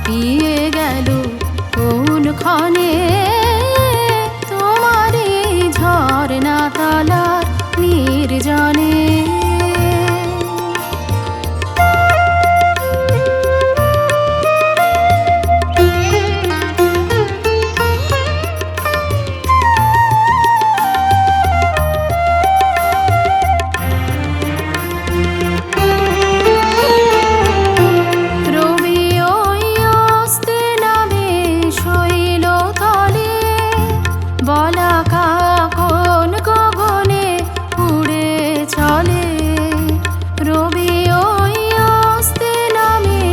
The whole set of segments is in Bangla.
হারিয়ে গেল কোন ক্ষণে তোমারই ঝরনা তলার নির্জনে। বলাকা কোন গগনে উড়ে চলে, রবি ওই অস্তে নামে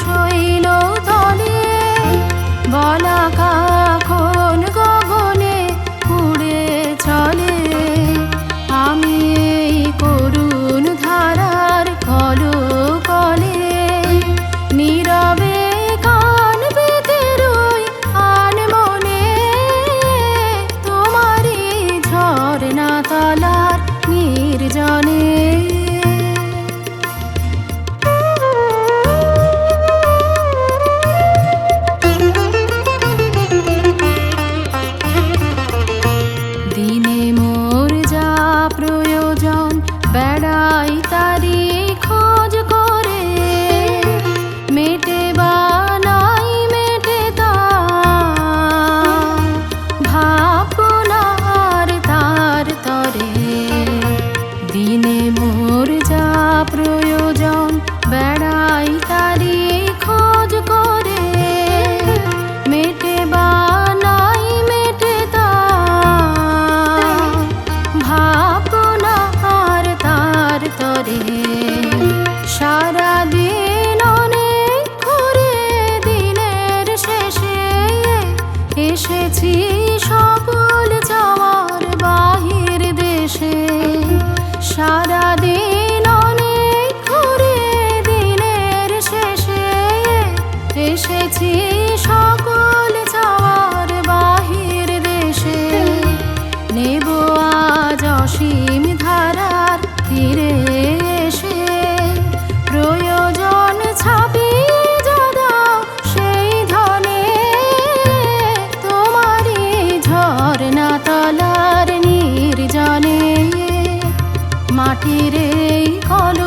শৈল তলে। বলাকা কোন গগনে উড়ে চলে, আমি এই করুণ ধারার কলকলে নীরবে কান পেতে রই আনমনে তোমারই ঝরনা তলার নির্জনে। দিনে মোর যা প্রয়োজন বেড়াই তারি খোঁজ করে, মেটে বা নাই মেটে তা ভাবনার তার তরে। দিনে মোর যা প্রয়োজন বেড়াই তারি খোঁজ করে, মেটে বা নাই মেটে তা ভাবনার তার তরে। সারাদিন অনেক ঘুরে দিনের শেষে এসেছি সফল যাওয়ার বাহির দেশে। সারাদিন অনেক ঘুরে দিনের শেষে এসেছি সকল যাওয়ার বাহির দেশে। নেব আজ অসীম ধারার তীরে এসে, প্রয়োজন ছাপিয়ে দাও সেই ধনে তোমারই ঝরনা তলার নির্জনে। মাটির এই কল